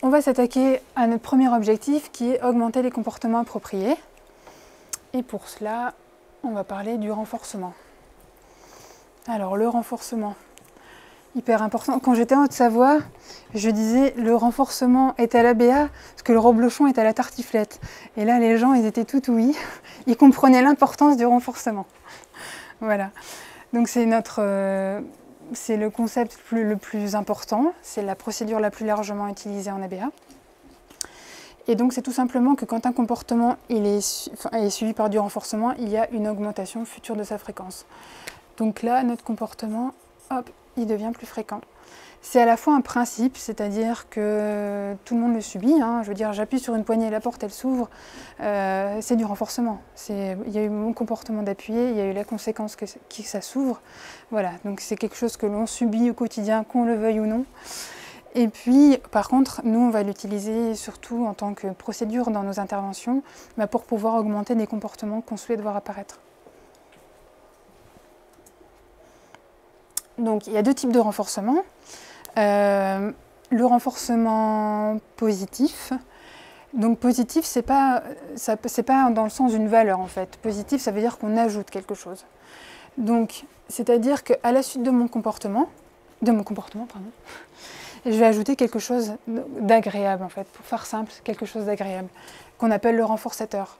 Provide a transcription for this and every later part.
on va s'attaquer à notre premier objectif qui est augmenter les comportements appropriés. Et pour cela, on va parler du renforcement. Alors le renforcement, hyper important. Quand j'étais en Haute-Savoie, je disais le renforcement est à l'ABA parce que le reblochon est à la tartiflette. Et là, les gens, ils étaient tout ouïs. Ils comprenaient l'importance du renforcement. Voilà. Donc c'est le concept le plus important. C'est la procédure la plus largement utilisée en ABA. Et donc c'est tout simplement que quand un comportement est suivi par du renforcement, il y a une augmentation future de sa fréquence. Donc là, notre comportement, hop, il devient plus fréquent. C'est à la fois un principe, c'est-à-dire que tout le monde le subit. Je veux dire, j'appuie sur une poignée, la porte, elle s'ouvre. C'est du renforcement. Il y a eu mon comportement d'appuyer, il y a eu la conséquence que ça s'ouvre. Voilà, donc c'est quelque chose que l'on subit au quotidien, qu'on le veuille ou non. Et puis, par contre, nous, on va l'utiliser surtout en tant que procédure dans nos interventions pour pouvoir augmenter des comportements qu'on souhaite voir apparaître. Donc, il y a deux types de renforcement. Le renforcement positif. Donc, positif, c'est pas dans le sens d'une valeur, en fait. Positif, ça veut dire qu'on ajoute quelque chose. Donc, c'est-à-dire qu'à la suite de mon comportement, je vais ajouter quelque chose d'agréable, en fait, pour faire simple, quelque chose d'agréable, qu'on appelle le renforçateur.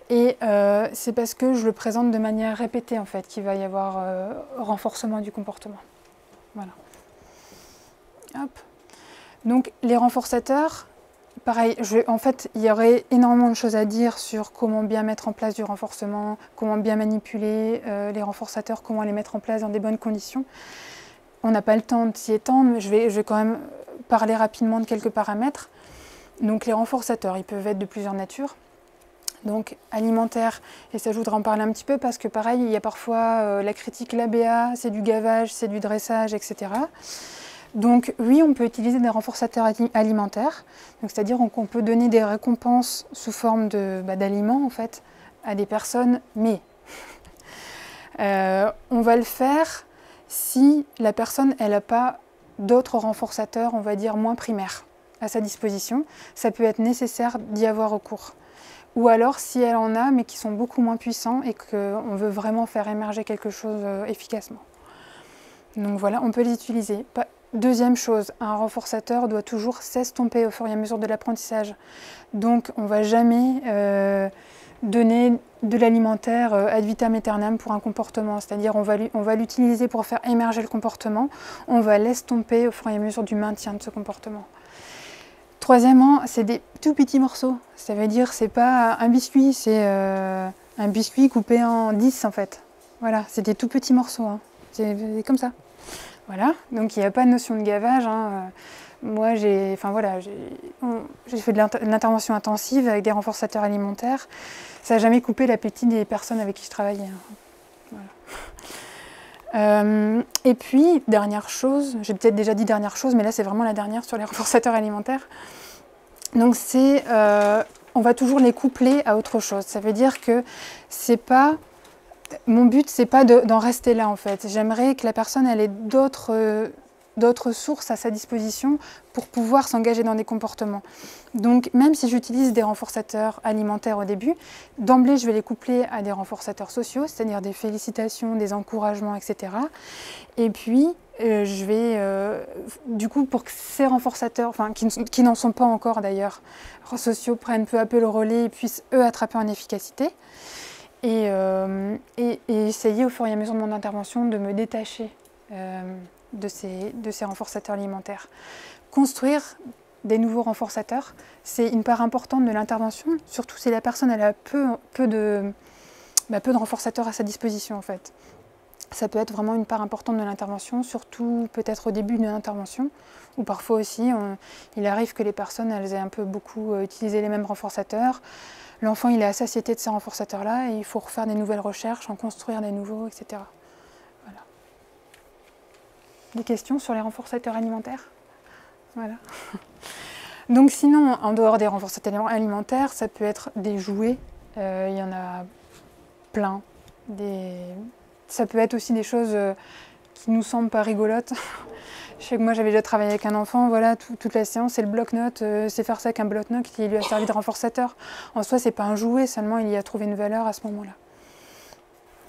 Et c'est parce que je le présente de manière répétée, en fait, qu'il va y avoir renforcement du comportement. Voilà. Hop. Donc, les renforçateurs, pareil, en fait, il y aurait énormément de choses à dire sur comment bien mettre en place du renforcement, comment bien manipuler les renforçateurs, comment les mettre en place dans des bonnes conditions. On n'a pas le temps de s'y étendre, mais je vais quand même parler rapidement de quelques paramètres. Donc les renforçateurs, ils peuvent être de plusieurs natures. Donc alimentaire, et ça je voudrais en parler un petit peu parce que pareil, il y a parfois la critique, l'ABA, c'est du gavage, c'est du dressage, etc. Donc oui, on peut utiliser des renforçateurs alimentaires, c'est-à-dire qu'on peut donner des récompenses sous forme d'aliments en fait à des personnes, mais on va le faire si la personne elle n'a pas d'autres renforçateurs, on va dire moins primaires, à sa disposition. Ça peut être nécessaire d'y avoir recours. Ou alors si elle en a, mais qui sont beaucoup moins puissants et qu'on veut vraiment faire émerger quelque chose efficacement. Donc voilà, on peut les utiliser. Deuxième chose, un renforçateur doit toujours s'estomper au fur et à mesure de l'apprentissage. Donc on ne va jamais donner de l'alimentaire ad vitam aeternam pour un comportement, c'est-à-dire on va l'utiliser pour faire émerger le comportement, on va l'estomper au fur et à mesure du maintien de ce comportement. Troisièmement, c'est des tout petits morceaux, ça veut dire c'est pas un biscuit, c'est un biscuit coupé en 10 en fait. Voilà, c'est des tout petits morceaux, c'est comme ça. Voilà, donc il n'y a pas de notion de gavage. Moi, j'ai fait de l'intervention intensive avec des renforçateurs alimentaires. Ça n'a jamais coupé l'appétit des personnes avec qui je travaillais. Voilà. Et puis, dernière chose, j'ai peut-être déjà dit dernière chose, mais là c'est vraiment la dernière sur les renforçateurs alimentaires. Donc on va toujours les coupler à autre chose. Ça veut dire que c'est pas... Mon but, c'est pas d'en rester là en fait. J'aimerais que la personne elle ait d'autres sources à sa disposition pour pouvoir s'engager dans des comportements. Donc même si j'utilise des renforçateurs alimentaires au début, d'emblée je vais les coupler à des renforçateurs sociaux, c'est-à-dire des félicitations, des encouragements, etc. Et puis je vais, du coup, pour que ces renforçateurs, qui n'en sont pas encore d'ailleurs, sociaux prennent peu à peu le relais et puissent eux attraper en efficacité. Et essayer au fur et à mesure de mon intervention de me détacher de ces renforçateurs alimentaires. Construire des nouveaux renforçateurs, c'est une part importante de l'intervention, surtout si la personne elle a peu de renforçateurs à sa disposition en fait. Ça peut être vraiment une part importante de l'intervention, surtout peut-être au début d'une intervention, ou parfois aussi, il arrive que les personnes elles aient un peu beaucoup utilisé les mêmes renforçateurs. L'enfant il est à satiété de ces renforçateurs-là et il faut refaire des nouvelles recherches, en construire des nouveaux, etc. Voilà. Des questions sur les renforçateurs alimentaires? Voilà. Donc sinon, en dehors des renforçateurs alimentaires, ça peut être des jouets. Il y en a plein. Ça peut être aussi des choses qui nous semble pas rigolote. Je sais que moi j'avais déjà travaillé avec un enfant, voilà, toute la séance c'est le bloc-notes, c'est faire ça avec un bloc-notes qui lui a servi de renforçateur. En soi c'est pas un jouet, seulement il y a trouvé une valeur à ce moment-là.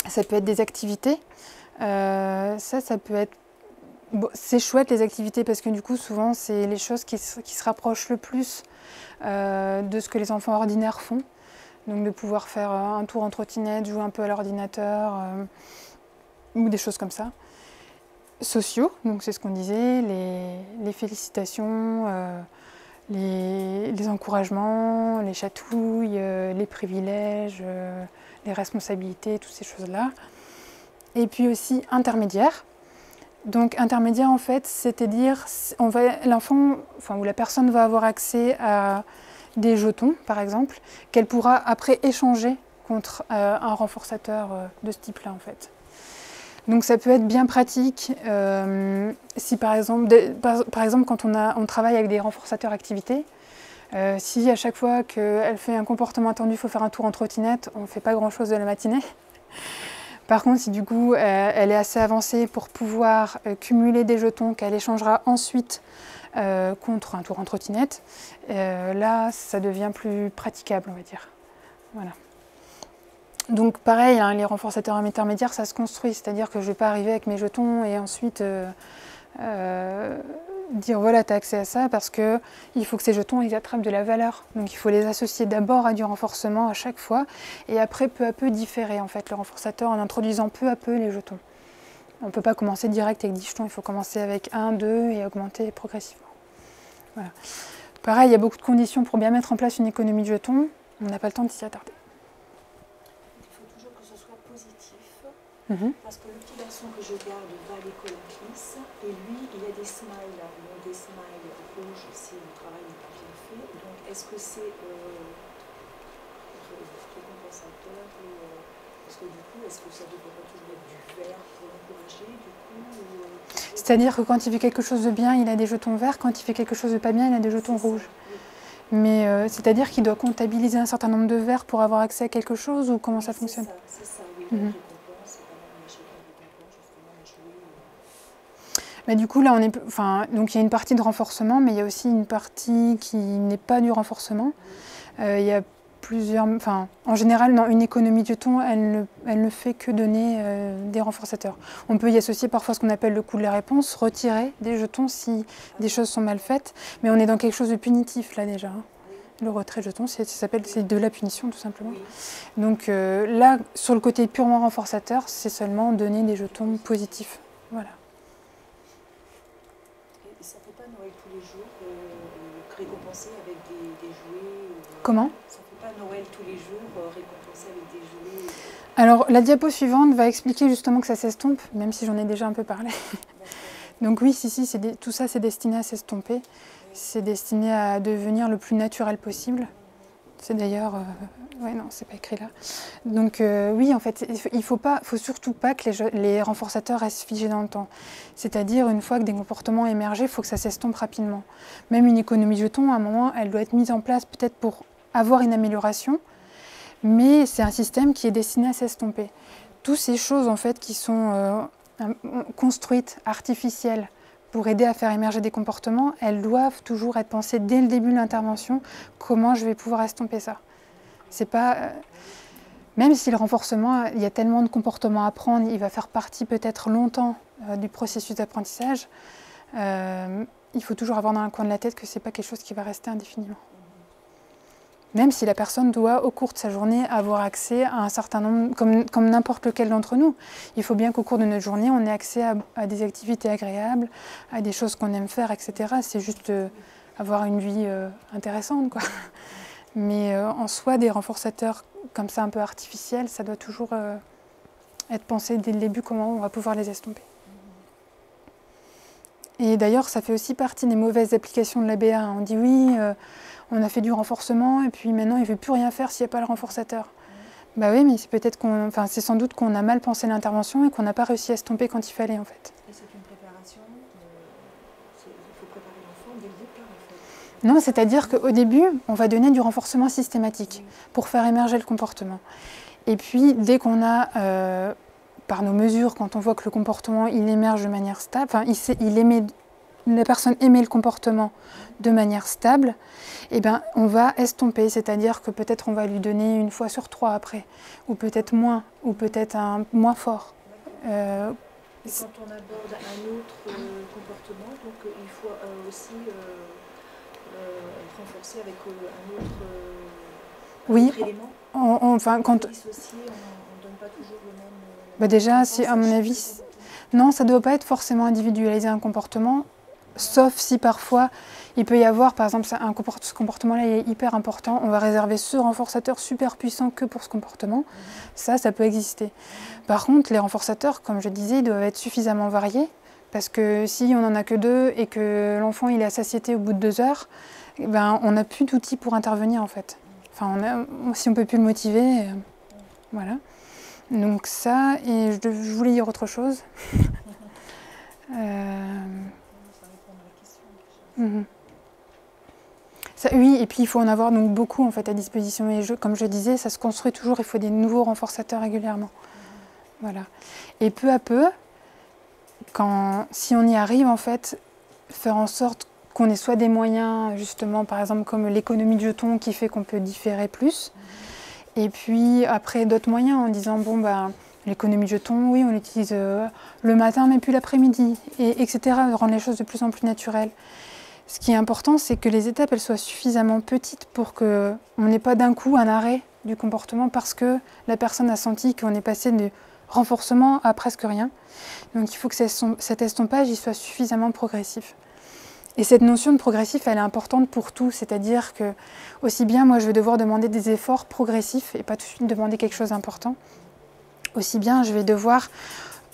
Ça peut être des activités, ça peut être... Bon, c'est chouette les activités parce que du coup souvent c'est les choses qui se rapprochent le plus de ce que les enfants ordinaires font. Donc de pouvoir faire un tour en trottinette, jouer un peu à l'ordinateur, ou des choses comme ça. Sociaux, donc c'est ce qu'on disait, les félicitations, les encouragements, les chatouilles, les privilèges, les responsabilités, toutes ces choses-là. Et puis aussi intermédiaire. Donc intermédiaire en fait, c'est-à-dire l'enfant, enfin, ou la personne va avoir accès à des jetons par exemple, qu'elle pourra après échanger contre un renforçateur de ce type-là en fait. Donc ça peut être bien pratique si par exemple quand on travaille avec des renforçateurs activités, si à chaque fois qu'elle fait un comportement attendu, il faut faire un tour en trottinette, on ne fait pas grand-chose de la matinée. Par contre, si du coup elle est assez avancée pour pouvoir cumuler des jetons qu'elle échangera ensuite contre un tour en trottinette, là ça devient plus praticable on va dire. Voilà. Donc pareil, hein, les renforçateurs intermédiaires, ça se construit, c'est-à-dire que je ne vais pas arriver avec mes jetons et ensuite dire voilà, tu as accès à ça, parce qu'il faut que ces jetons ils attrapent de la valeur. Donc il faut les associer d'abord à du renforcement à chaque fois, et après peu à peu différer en fait le renforçateur en introduisant peu à peu les jetons. On ne peut pas commencer direct avec 10 jetons, il faut commencer avec 1, 2 et augmenter progressivement. Voilà. Pareil, il y a beaucoup de conditions pour bien mettre en place une économie de jetons, on n'a pas le temps de s'y attarder. Parce que le petit garçon que je garde va à l'école en Suisse et lui, il a des smiles, des smiles rouges si le travail n'est pas bien fait. Donc, est-ce que c'est récompensateur parce que du coup, est-ce que ça devrait pas toujours être du vert pour l'encourager du coup C'est-à-dire que quand il fait quelque chose de bien, il a des jetons verts, quand il fait quelque chose de pas bien, il a des jetons rouges. Oui. Mais c'est-à-dire qu'il doit comptabiliser un certain nombre de verts pour avoir accès à quelque chose, ou comment ça fonctionne? C'est ça, oui. Mais du coup, là, donc il y a une partie de renforcement, mais il y a aussi une partie qui n'est pas du renforcement. Il y a plusieurs... en général, dans une économie de jetons, elle ne fait que donner des renforçateurs. On peut y associer parfois ce qu'on appelle le coût de la réponse, retirer des jetons si des choses sont mal faites, mais on est dans quelque chose de punitif, là, déjà. Le retrait de jetons, c'est de la punition, tout simplement. Donc là, sur le côté purement renforçateur, c'est seulement donner des jetons positifs. Voilà. Et ça ne fait pas Noël tous les jours, récompenser avec des jouets Comment? Ça ne fait pas Noël tous les jours, récompenser avec des jouets Alors, la diapo suivante va expliquer justement que ça s'estompe, même si j'en ai déjà un peu parlé. Donc oui, tout ça, c'est destiné à s'estomper. C'est destiné à devenir le plus naturel possible. C'est d'ailleurs... ouais, non, c'est pas écrit là. Donc oui, en fait, il faut surtout pas que les renforçateurs restent figés dans le temps. C'est-à-dire, une fois que des comportements émergent, il faut que ça s'estompe rapidement. Même une économie de jetons, à un moment, elle doit être mise en place peut-être pour avoir une amélioration, mais c'est un système qui est destiné à s'estomper. Toutes ces choses, en fait, qui sont construites, artificielles, pour aider à faire émerger des comportements, elles doivent toujours être pensées dès le début de l'intervention, comment je vais pouvoir estomper ça. C'est pas, même si le renforcement, il y a tellement de comportements à prendre, il va faire partie peut-être longtemps du processus d'apprentissage, il faut toujours avoir dans un coin de la tête que ce n'est pas quelque chose qui va rester indéfiniment. Même si la personne doit, au cours de sa journée, avoir accès à un certain nombre, comme n'importe lequel d'entre nous. Il faut bien qu'au cours de notre journée, on ait accès à des activités agréables, à des choses qu'on aime faire, etc. C'est juste avoir une vie intéressante, quoi. Mais en soi, des renforçateurs comme ça, un peu artificiels, ça doit toujours être pensé dès le début comment on va pouvoir les estomper. Et d'ailleurs, ça fait aussi partie des mauvaises applications de l'ABA. On dit oui, on a fait du renforcement et puis maintenant il ne veut plus rien faire s'il n'y a pas le renforçateur. Bah oui, mais c'est peut-être c'est sans doute qu'on a mal pensé l'intervention et qu'on n'a pas réussi à estomper quand il fallait en fait. Et c'est une préparation, il faut préparer l'enfant dès le départ en fait. Non, c'est-à-dire qu'au début, on va donner du renforcement systématique pour faire émerger le comportement. Et puis, dès qu'on a par nos mesures, quand on voit que le comportement il émerge de manière stable, enfin la personne émet le comportement de manière stable, eh ben, on va estomper, c'est-à-dire que peut-être on va lui donner 1 fois sur 3 après, ou peut-être moins, ou peut-être un moins fort. Et quand on aborde un autre comportement, donc il faut aussi renforcer avec un autre, oui, élément. Enfin, quand Dissocier, on ne donne pas toujours le même. Bah déjà, si, à mon avis, non, ça ne doit pas être forcément individualiser un comportement, sauf si parfois il peut y avoir, par exemple, ce comportement-là il est hyper important, on va réserver ce renforçateur super puissant que pour ce comportement. Ça peut exister. Par contre, les renforçateurs, comme je disais, ils doivent être suffisamment variés, parce que si on n'en a que 2 et que l'enfant il est à satiété au bout de 2 heures, eh ben, on n'a plus d'outils pour intervenir en fait. Enfin, si on ne peut plus le motiver, voilà. Donc ça, et je voulais dire autre chose. Ça, oui, et puis il faut en avoir donc beaucoup en fait à disposition. Et comme je disais, ça se construit toujours. Il faut des nouveaux renforçateurs régulièrement. Voilà. Et peu à peu, si on y arrive en fait, faire en sorte qu'on ait soit des moyens justement, par exemple comme l'économie de jetons qui fait qu'on peut différer plus. Et puis après d'autres moyens en disant bon bah l'économie de jetons, oui on l'utilise le matin mais plus l'après-midi, etc. Rendre les choses de plus en plus naturelles. Ce qui est important, c'est que les étapes elles soient suffisamment petites pour qu'on n'ait pas d'un coup un arrêt du comportement parce que la personne a senti qu'on est passé de renforcement à presque rien. Donc il faut que cet estompage il soit suffisamment progressif. Et cette notion de progressif, elle est importante pour tout, c'est-à-dire que aussi bien moi je vais devoir demander des efforts progressifs et pas tout de suite demander quelque chose d'important, aussi bien je vais devoir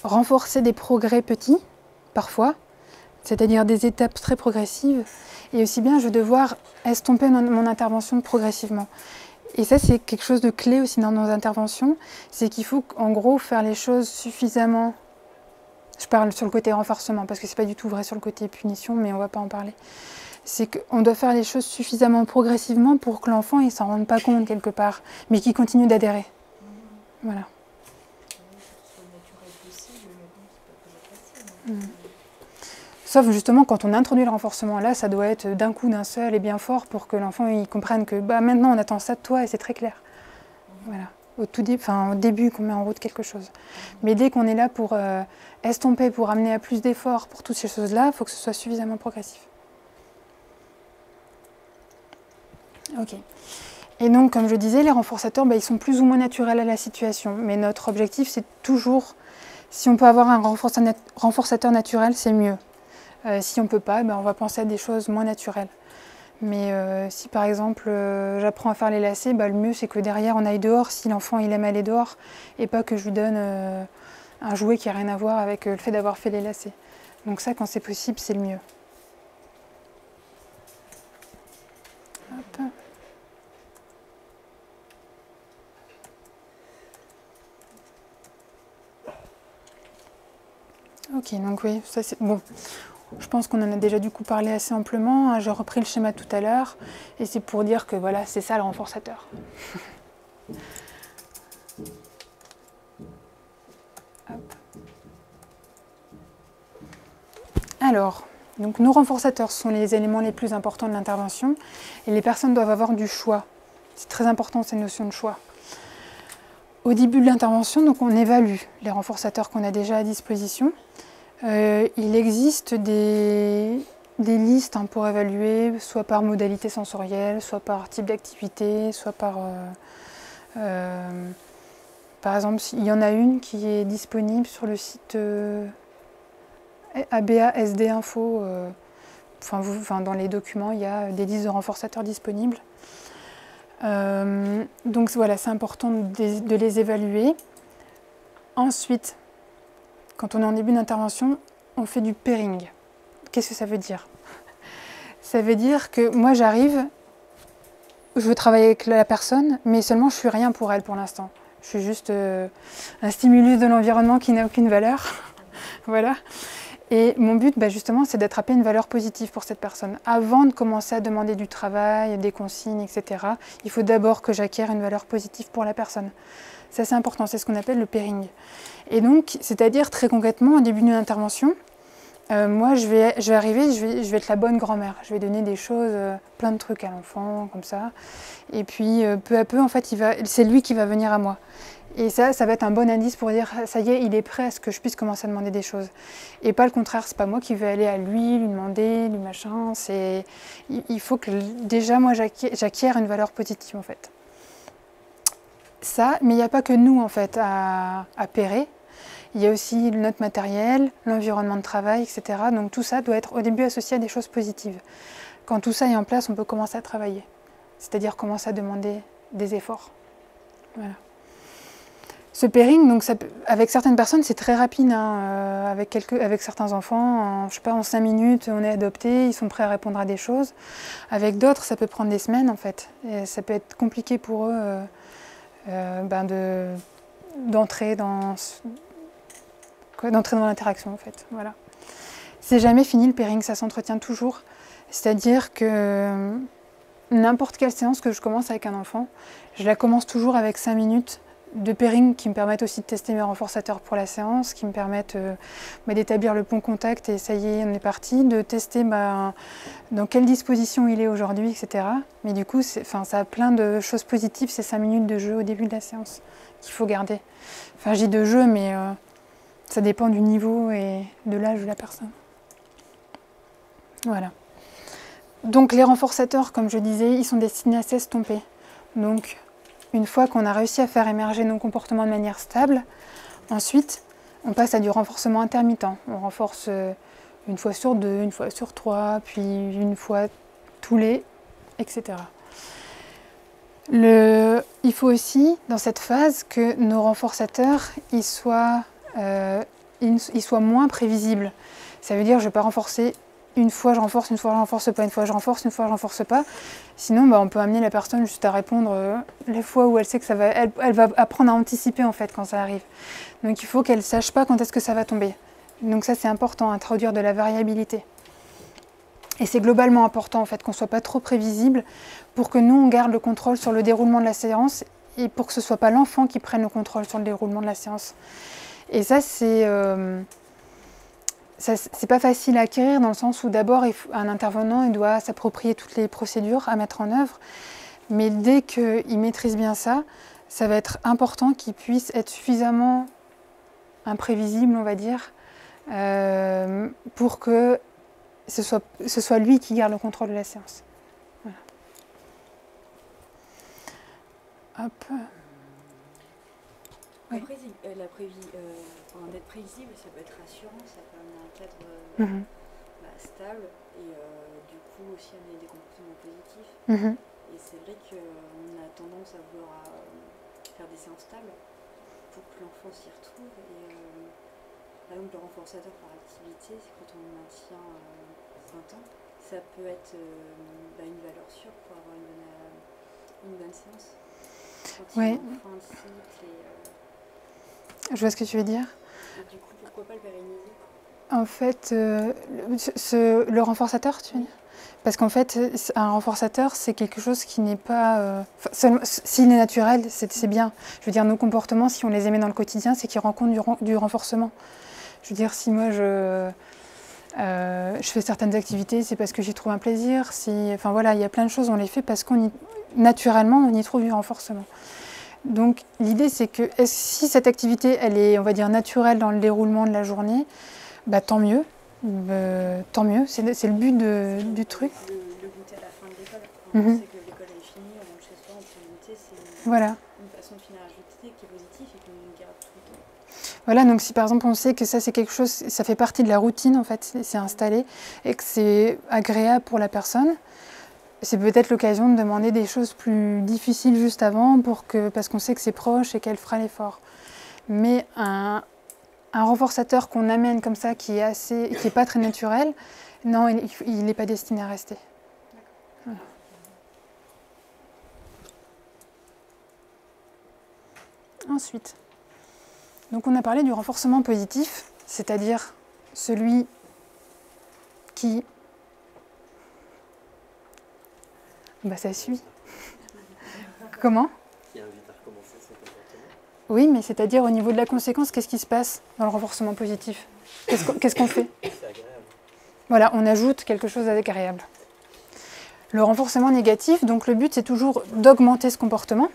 renforcer des progrès petits, parfois, c'est-à-dire des étapes très progressives, et aussi bien je vais devoir estomper mon intervention progressivement. Et ça c'est quelque chose de clé aussi dans nos interventions, c'est qu'il faut en gros faire les choses suffisamment. Je parle sur le côté renforcement, parce que c'est pas du tout vrai sur le côté punition, mais on va pas en parler. C'est qu'on doit faire les choses suffisamment progressivement pour que l'enfant il s'en rende pas compte quelque part, mais qu'il continue d'adhérer. Voilà. Sauf justement quand on introduit le renforcement, là ça doit être d'un coup, d'un seul et bien fort pour que l'enfant il comprenne que bah, maintenant on attend ça de toi et c'est très clair. Voilà. Au début qu'on met en route quelque chose. Mais dès qu'on est là pour estomper, pour amener à plus d'efforts pour toutes ces choses-là, il faut que ce soit suffisamment progressif. Ok. Et donc, comme je disais, les renforçateurs, ils sont plus ou moins naturels à la situation. Mais notre objectif, c'est toujours, si on peut avoir un renforçateur naturel, c'est mieux. Si on ne peut pas, on va penser à des choses moins naturelles. Mais si par exemple j'apprends à faire les lacets, le mieux c'est que derrière on aille dehors si l'enfant il aime aller dehors et pas que je lui donne un jouet qui n'a rien à voir avec le fait d'avoir fait les lacets. Donc ça quand c'est possible c'est le mieux. Hop. Ok, donc oui, ça c'est bon. Je pense qu'on en a déjà du coup parlé assez amplement. J'ai repris le schéma tout à l'heure et c'est pour dire que voilà, c'est ça le renforçateur. Hop. Alors, donc nos renforçateurs sont les éléments les plus importants de l'intervention et les personnes doivent avoir du choix. C'est très important cette notion de choix. Au début de l'intervention, donc on évalue les renforçateurs qu'on a déjà à disposition. Il existe des listes pour évaluer, soit par modalité sensorielle, soit par type d'activité, soit par exemple, il y en a une qui est disponible sur le site ABA SD Info. Dans les documents, il y a des listes de renforçateurs disponibles. Donc voilà, c'est important de les évaluer. Ensuite, quand on est en début d'intervention, on fait du pairing. Qu'est-ce que ça veut dire? Ça veut dire que moi j'arrive, je veux travailler avec la personne, mais seulement je suis rien pour elle pour l'instant. Je suis juste un stimulus de l'environnement qui n'a aucune valeur. Voilà. Et mon but, justement, c'est d'attraper une valeur positive pour cette personne. Avant de commencer à demander du travail, des consignes, etc., il faut d'abord que j'acquière une valeur positive pour la personne. Ça, c'est important, c'est ce qu'on appelle le pairing. Et donc, c'est-à-dire, très concrètement, au début d'une intervention, moi, je vais arriver, je vais être la bonne grand-mère. Je vais donner des choses, plein de trucs à l'enfant, comme ça. Et puis, peu à peu, en fait, c'est lui qui va venir à moi. Et ça va être un bon indice pour dire, ça y est, il est prêt à ce que je puisse commencer à demander des choses. Et pas le contraire, c'est pas moi qui vais aller à lui demander, lui machin. Il faut que, déjà, moi, j'acquière une valeur positive, en fait. Ça, mais il n'y a pas que nous, en fait, à pairer. Il y a aussi notre matériel, l'environnement de travail, etc. Donc tout ça doit être au début associé à des choses positives. Quand tout ça est en place, on peut commencer à travailler. C'est-à-dire commencer à demander des efforts. Voilà. Ce pairing, donc avec certaines personnes, c'est très rapide. Hein. Avec certains enfants, je sais pas, en 5 minutes, on est adopté, ils sont prêts à répondre à des choses. Avec d'autres, ça peut prendre des semaines, en fait. Et ça peut être compliqué pour eux d'entrer dans l'interaction, en fait. Voilà. C'est jamais fini le pairing, ça s'entretient toujours. C'est-à-dire que n'importe quelle séance que je commence avec un enfant, je la commence toujours avec 5 minutes de pairing qui me permettent aussi de tester mes renforçateurs pour la séance, qui me permettent d'établir le bon contact et ça y est, on est parti, de tester dans quelle disposition il est aujourd'hui, etc. Mais du coup, ça a plein de choses positives, ces 5 minutes de jeu au début de la séance qu'il faut garder. Enfin, je dis de jeu, mais ça dépend du niveau et de l'âge de la personne. Voilà. Donc les renforçateurs, comme je disais, ils sont destinés à s'estomper. Donc une fois qu'on a réussi à faire émerger nos comportements de manière stable, ensuite on passe à du renforcement intermittent. On renforce une fois sur 2, une fois sur 3, puis une fois tous les, etc. Il faut aussi, dans cette phase, que nos renforçateurs ils soient moins prévisibles. Ça veut dire je ne vais pas renforcer une fois je renforce, une fois je renforce pas, une fois je renforce, une fois je renforce pas. Sinon, on peut amener la personne juste à répondre les fois où elle sait que ça va, elle va apprendre à anticiper en fait quand ça arrive. Donc il faut qu'elle sache pas quand est-ce que ça va tomber. Donc ça c'est important, introduire de la variabilité. Et c'est globalement important en fait qu'on soit pas trop prévisible pour que nous on garde le contrôle sur le déroulement de la séance et pour que ce soit pas l'enfant qui prenne le contrôle sur le déroulement de la séance. Et ça c'est pas facile à acquérir dans le sens où d'abord un intervenant il doit s'approprier toutes les procédures à mettre en œuvre, mais dès qu'il maîtrise bien ça, ça va être important qu'il puisse être suffisamment imprévisible, on va dire, pour que ce soit lui qui garde le contrôle de la séance. Voilà. Hop. Oui. Après, d'être prévisible, ça peut être rassurant, ça peut amener un cadre stable et du coup aussi amener des comportements positifs. Et c'est vrai qu'on a tendance à vouloir faire des séances stables pour que l'enfant s'y retrouve. Et par exemple, le renforçateur par activité, c'est quand on le maintient 20 ans, ça peut être une valeur sûre pour avoir une bonne séance. Quand il y a un fin de cycle et je vois ce que tu veux dire. Et du coup, pourquoi pas le pérenniser ? En fait, le renforçateur, tu veux dire ? Parce qu'en fait, un renforçateur, c'est quelque chose qui n'est pas... s'il est naturel, c'est bien. Je veux dire, nos comportements, si on les aimait dans le quotidien, c'est qu'ils rencontrent du renforcement. Je veux dire, si moi, je fais certaines activités, c'est parce que j'y trouve un plaisir. Enfin voilà, il y a plein de choses, on les fait parce naturellement, on y trouve du renforcement. Donc l'idée c'est que si cette activité elle est on va dire naturelle dans le déroulement de la journée, tant mieux, c'est le but du truc. Le goûter à la fin de l'école, quand on sait que l'école est finie, on rentre chez soi, on peut goûter, c'est une façon de finir la journée qui est positive et qu'on garde tout le temps. Voilà, donc si par exemple on sait que ça c'est quelque chose, ça fait partie de la routine en fait, c'est installé et que c'est agréable pour la personne, c'est peut-être l'occasion de demander des choses plus difficiles juste avant parce qu'on sait que c'est proche et qu'elle fera l'effort. Mais un renforçateur qu'on amène comme ça, qui est pas très naturel, non, il n'est pas destiné à rester. Voilà. Ensuite, donc on a parlé du renforcement positif, c'est-à-dire celui qui... Bah ça suit. Comment? Qui invite à recommencer son comportement. Oui, mais c'est-à-dire au niveau de la conséquence, qu'est-ce qui se passe dans le renforcement positif? Qu'est-ce qu'on fait? C'est agréable. Voilà, on ajoute quelque chose d'agréable. Le renforcement négatif, donc le but c'est toujours d'augmenter ce comportement,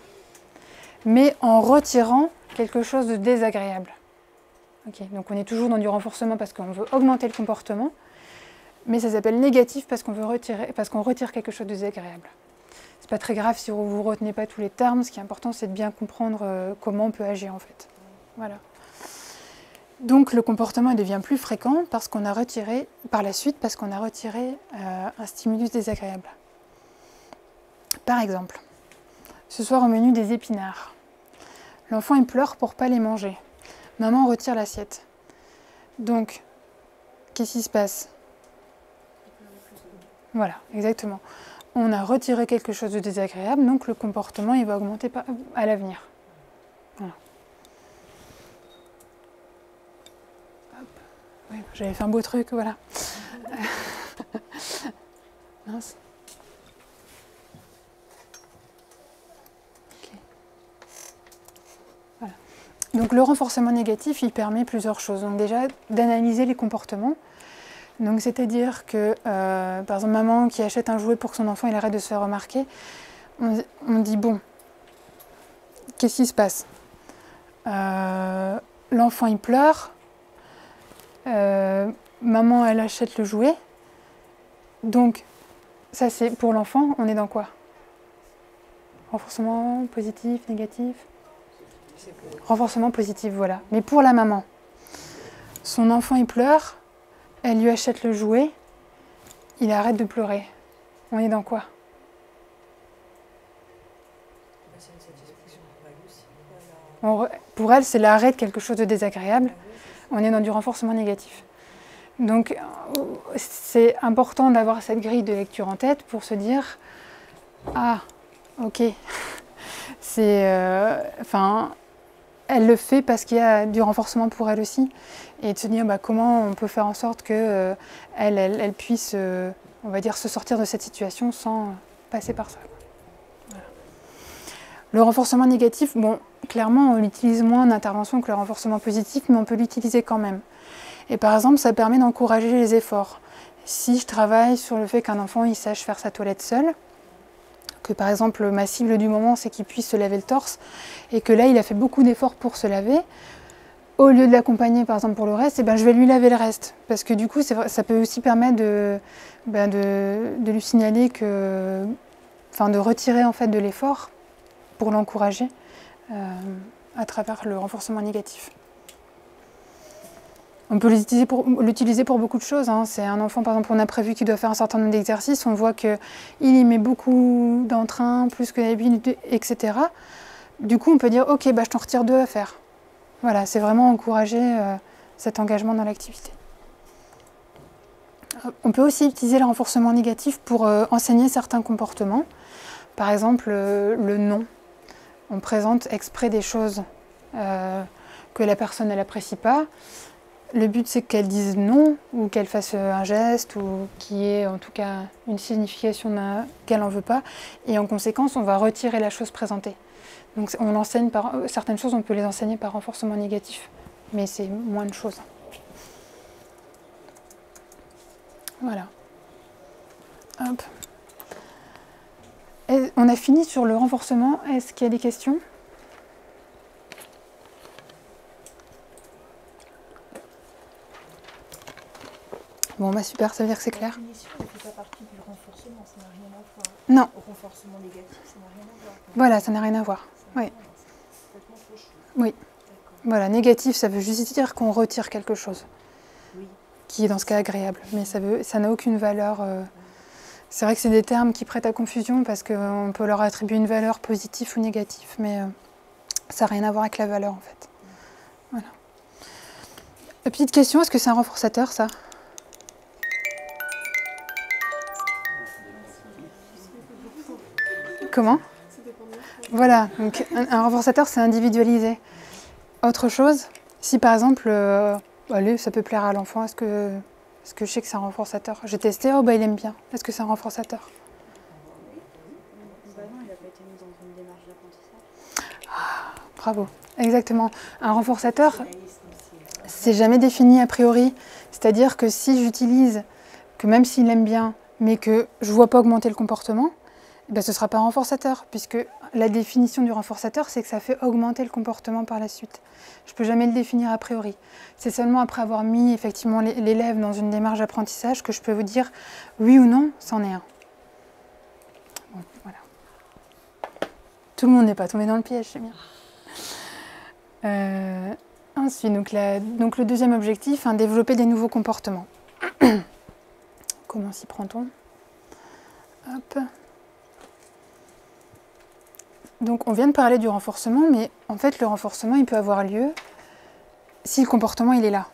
mais en retirant quelque chose de désagréable. Okay, donc on est toujours dans du renforcement parce qu'on veut augmenter le comportement, mais ça s'appelle négatif parce qu'on retire quelque chose de désagréable. C'est pas très grave si vous ne retenez pas tous les termes, ce qui est important c'est de bien comprendre comment on peut agir en fait. Voilà. Donc le comportement devient plus fréquent parce qu'on a retiré, par la suite, parce qu'on a retiré un stimulus désagréable. Par exemple, ce soir au menu des épinards. L'enfant il pleure pour ne pas les manger. Maman retire l'assiette. Donc, qu'est-ce qui se passe? Voilà, exactement. On a retiré quelque chose de désagréable, donc le comportement il va augmenter à l'avenir. Voilà. Oui, j'avais fait un beau truc, voilà. Mince. Okay. Voilà. Donc le renforcement négatif, il permet plusieurs choses. Donc déjà, d'analyser les comportements. Donc c'est-à-dire que, par exemple, maman qui achète un jouet pour que son enfant il arrête de se faire remarquer, on dit, bon, qu'est-ce qui se passe? L'enfant il pleure, maman elle achète le jouet, donc ça c'est pour l'enfant, on est dans quoi? Renforcement positif, négatif? Renforcement positif, voilà. Mais pour la maman, son enfant il pleure, elle lui achète le jouet, il arrête de pleurer. On est dans quoi? C'est une satisfaction pour elle aussi. Pour elle, c'est l'arrêt de quelque chose de désagréable. On est dans du renforcement négatif. Donc, c'est important d'avoir cette grille de lecture en tête pour se dire « Ah, ok, elle le fait parce qu'il y a du renforcement pour elle aussi. » Et de se dire comment on peut faire en sorte qu'elle elle puisse, on va dire, se sortir de cette situation sans passer par ça. Voilà. Le renforcement négatif, bon, clairement, on l'utilise moins en intervention que le renforcement positif, mais on peut l'utiliser quand même. Et par exemple, ça permet d'encourager les efforts. Si je travaille sur le fait qu'un enfant il sache faire sa toilette seul, que par exemple ma cible du moment c'est qu'il puisse se laver le torse, et que là il a fait beaucoup d'efforts pour se laver, au lieu de l'accompagner par exemple pour le reste, je vais lui laver le reste. Parce que du coup ça peut aussi permettre de lui signaler que, de retirer en fait de l'effort pour l'encourager à travers le renforcement négatif. On peut l'utiliser pour beaucoup de choses. Hein. C'est un enfant, par exemple, on a prévu qu'il doit faire un certain nombre d'exercices, on voit qu'il y met beaucoup d'entrain, plus que d'habitude, etc. Du coup, on peut dire, ok, je t'en retire 2 à faire. Voilà, c'est vraiment encourager cet engagement dans l'activité. On peut aussi utiliser le renforcement négatif pour enseigner certains comportements. Par exemple, le non. On présente exprès des choses que la personne n'apprécie pas. Le but, c'est qu'elle dise non, ou qu'elle fasse un geste, ou qu'il y ait en tout cas une signification qu'elle n'en veut pas. Et en conséquence, on va retirer la chose présentée. Donc on enseigne certaines choses, on peut les enseigner par renforcement négatif, mais c'est moins de choses. Voilà. Hop. On a fini sur le renforcement. Est-ce qu'il y a des questions ? Bon, super, ça veut dire que c'est clair. La punition ne fait pas partie du renforcement, ça n'a rien à voir. Non. Au renforcement négatif, ça n'a rien à voir. Voilà, ça n'a rien à voir. Oui. C'est complètement autre chose. Oui. Voilà, négatif, ça veut juste dire qu'on retire quelque chose. Oui. Qui est dans ce cas agréable. Mais ça n'a aucune valeur. C'est vrai que c'est des termes qui prêtent à confusion parce qu'on peut leur attribuer une valeur positive ou négative, mais ça n'a rien à voir avec la valeur en fait. Voilà. Petite question, est-ce que c'est un renforçateur ça ? Comment ? Voilà, donc un renforçateur c'est individualisé. Autre chose, si par exemple, allez, ça peut plaire à l'enfant, est-ce que Est-ce que je sais que c'est un renforçateur? J'ai testé, oh bah il aime bien. Est-ce que c'est un renforçateur? Bah non, il n'a pas été mis dans une démarche d'apprentissage. Bravo, exactement. Un renforçateur, c'est jamais défini a priori. C'est-à-dire que si j'utilise, que même s'il aime bien, mais que je ne vois pas augmenter le comportement, ben ce ne sera pas un renforçateur, puisque la définition du renforçateur, c'est que ça fait augmenter le comportement par la suite. Je ne peux jamais le définir a priori. C'est seulement après avoir mis effectivement l'élève dans une démarche d'apprentissage que je peux vous dire oui ou non, c'en est un. Bon, voilà. Tout le monde n'est pas tombé dans le piège, c'est bien. Ensuite, donc le deuxième objectif, développer des nouveaux comportements. Comment s'y prend-on? Hop. Donc on vient de parler du renforcement, mais en fait le renforcement il peut avoir lieu si le comportement il est là.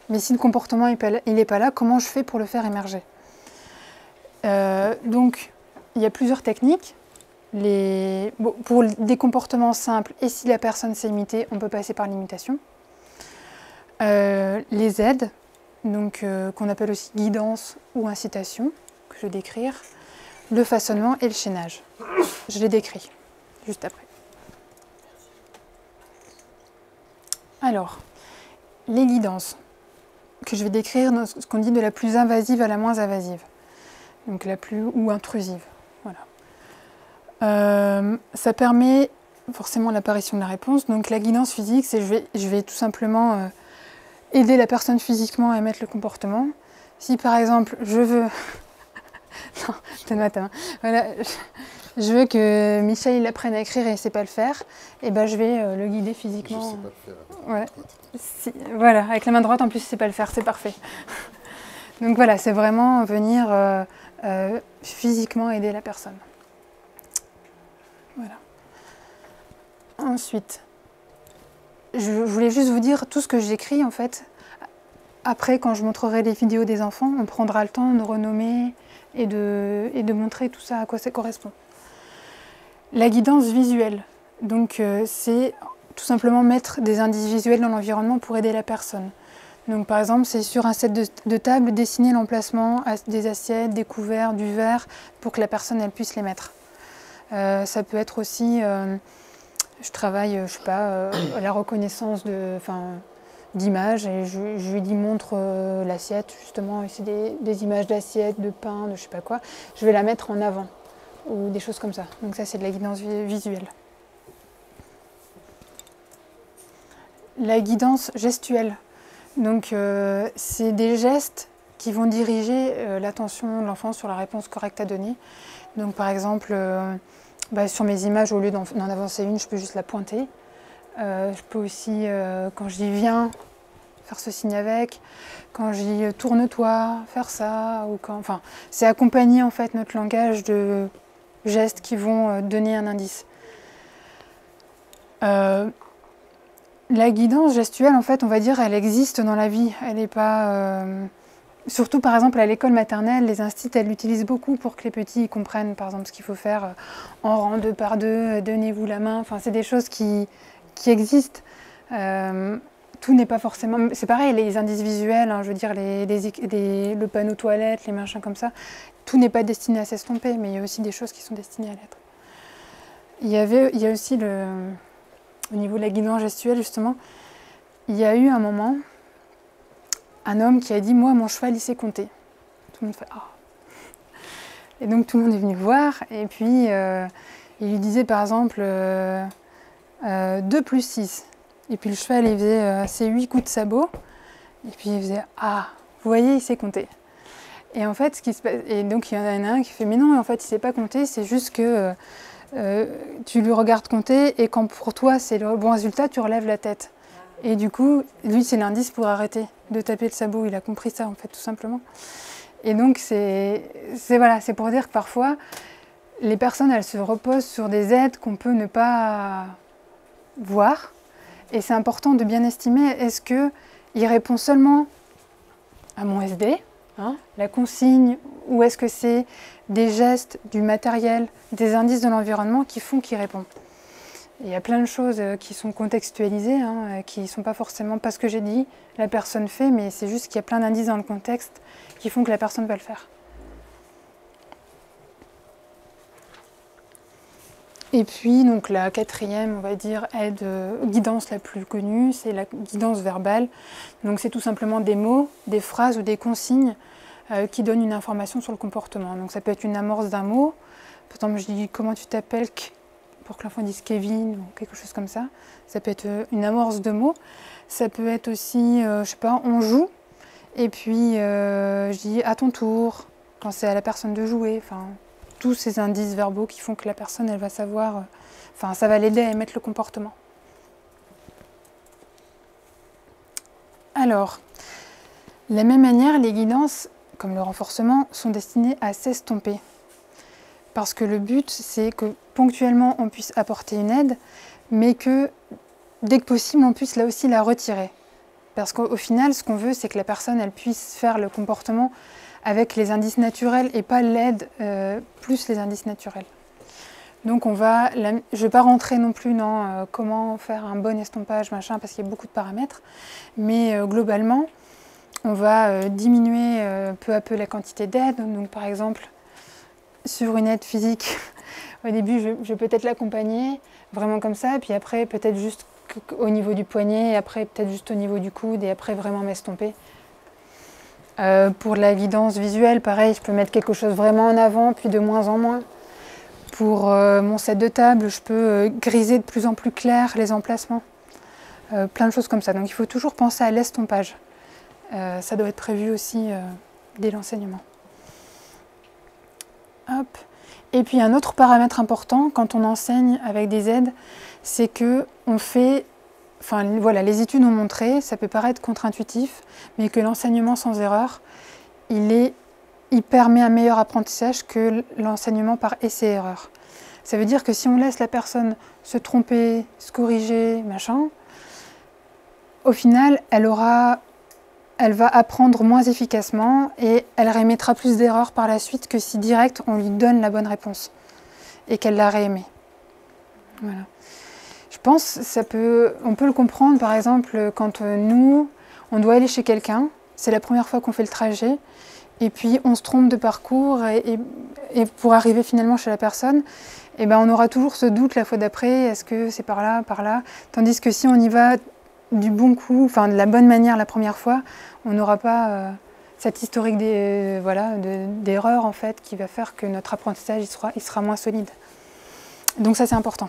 Mais si le comportement il n'est pas là, comment je fais pour le faire émerger? Donc il y a plusieurs techniques. Pour des comportements simples, et si la personne sait imiter, on peut passer par l'imitation. Les aides, donc qu'on appelle aussi guidance ou incitation, que je vais décrire. Le façonnement et le chaînage. Je les décris juste après. Alors, les guidances, que je vais décrire ce qu'on dit de la plus invasive à la moins invasive, donc la plus ou intrusive. Voilà. Ça permet forcément l'apparition de la réponse. Donc la guidance physique, c'est je vais tout simplement aider la personne physiquement à émettre le comportement. Si par exemple je veux... non, donne-moi ta main. Voilà. Je veux que Michel il apprenne à écrire et il ne sait pas le faire, et ben je vais le guider physiquement. Je sais pas le faire. Ouais. Voilà, avec la main droite en plus il ne sait pas le faire, c'est parfait. Donc voilà, c'est vraiment venir physiquement aider la personne. Voilà. Ensuite, je voulais juste vous dire tout ce que j'écris en fait. Après, quand je montrerai les vidéos des enfants, on prendra le temps de renommer et de montrer tout ça, à quoi ça correspond. La guidance visuelle, donc c'est tout simplement mettre des indices visuels dans l'environnement pour aider la personne. Donc par exemple, c'est sur un set de table, dessiner l'emplacement des assiettes, des couverts, du verre, pour que la personne elle puisse les mettre. Ça peut être aussi, je travaille, je sais pas, la reconnaissance d'images, et je lui dis montre l'assiette, justement, et c'est des images d'assiettes, de pain, de je sais pas quoi, je vais la mettre en avant, ou des choses comme ça. Donc ça c'est de la guidance visuelle. La guidance gestuelle, donc c'est des gestes qui vont diriger l'attention de l'enfant sur la réponse correcte à donner. Donc par exemple, sur mes images, au lieu d'en avancer une, je peux juste la pointer. Je peux aussi, quand je dis viens, faire ce signe avec. Quand je dis tourne-toi, faire ça. Enfin, c'est accompagner en fait notre langage de gestes qui vont donner un indice. La guidance gestuelle, en fait, on va dire, elle existe dans la vie. Elle n'est pas... Surtout, par exemple, à l'école maternelle, les instituts, elles l'utilisent beaucoup pour que les petits comprennent, par exemple, ce qu'il faut faire en rang 2 par 2, donnez-vous la main. Enfin, c'est des choses qui existent. Tout n'est pas forcément... C'est pareil, les indices visuels, je veux dire, le panneau toilette, les machins comme ça, tout n'est pas destiné à s'estomper, mais il y a aussi des choses qui sont destinées à l'être. Il y a aussi, au niveau de la guidance gestuelle, justement, il y a eu un moment... un homme qui a dit « Moi, mon cheval, il sait compter ». Tout le monde fait « Ah ». Et donc, tout le monde est venu voir. Et puis, il lui disait, par exemple, 2 plus 6. Et puis, le cheval, il faisait ses 8 coups de sabot. Et puis, il faisait « Ah, vous voyez, il sait compter ». Et en fait, ce qui se passe... Et donc, il y en a un qui fait « Mais non, en fait, il ne sait pas compter. C'est juste que tu lui regardes compter. Et quand pour toi, c'est le bon résultat, tu relèves la tête. » Et du coup, lui, c'est l'indice pour arrêter de taper le sabot. Il a compris ça, en fait, tout simplement. Et donc, c'est pour dire que parfois, les personnes, elles se reposent sur des aides qu'on peut ne pas voir. Et c'est important de bien estimer, est-ce qu'il répond seulement à mon SD, la consigne, ou est-ce que c'est des gestes, du matériel, des indices de l'environnement qui font qu'il répond. Il y a plein de choses qui sont contextualisées, hein, qui ne sont pas forcément parce que j'ai dit, la personne fait, mais c'est juste qu'il y a plein d'indices dans le contexte qui font que la personne va le faire. Et puis, donc, la quatrième, on va dire, aide, guidance la plus connue, c'est la guidance verbale. Donc, c'est tout simplement des mots, des phrases ou des consignes qui donnent une information sur le comportement. Donc, ça peut être une amorce d'un mot. Par exemple, je dis « comment tu t'appelles ?» pour que l'enfant dise « Kevin » ou quelque chose comme ça. Ça peut être une amorce de mots. Ça peut être aussi, je sais pas, on joue. Et puis, je dis « à ton tour » quand c'est à la personne de jouer. Enfin, tous ces indices verbaux qui font que la personne, elle va savoir, enfin, ça va l'aider à émettre le comportement. Alors, de la même manière, les guidances, comme le renforcement, sont destinées à s'estomper. Parce que le but, c'est que ponctuellement, on puisse apporter une aide, mais que dès que possible, on puisse là aussi la retirer. Parce qu'au final, ce qu'on veut, c'est que la personne, elle puisse faire le comportement avec les indices naturels et pas l'aide plus les indices naturels. Donc je ne vais pas rentrer non plus dans comment faire un bon estompage, machin, parce qu'il y a beaucoup de paramètres, mais globalement, on va diminuer peu à peu la quantité d'aide. Donc par exemple, sur une aide physique, au début, je vais peut-être l'accompagner, vraiment comme ça, et puis après, peut-être juste au niveau du poignet, et après peut-être juste au niveau du coude, et après vraiment m'estomper. Pour la guidance visuelle, pareil, je peux mettre quelque chose vraiment en avant, puis de moins en moins. Pour mon set de table, je peux griser de plus en plus clair les emplacements. Plein de choses comme ça. Donc il faut toujours penser à l'estompage. Ça doit être prévu aussi dès l'enseignement. Hop. Et puis un autre paramètre important quand on enseigne avec des aides, c'est que on fait... Enfin voilà, les études ont montré, ça peut paraître contre-intuitif, mais que l'enseignement sans erreur, il permet un meilleur apprentissage que l'enseignement par essai-erreur. Ça veut dire que si on laisse la personne se tromper, se corriger, machin, au final, elle va apprendre moins efficacement et elle réémettra plus d'erreurs par la suite que si direct on lui donne la bonne réponse et qu'elle la réémet. Voilà. Je pense on peut le comprendre par exemple quand nous, on doit aller chez quelqu'un, c'est la première fois qu'on fait le trajet, et puis on se trompe de parcours et pour arriver finalement chez la personne, et ben on aura toujours ce doute la fois d'après, est-ce que c'est par là, tandis que si on y va du bon coup, enfin de la bonne manière la première fois, on n'aura pas cette historique d'erreurs en fait qui va faire que notre apprentissage il sera moins solide. Donc ça c'est important.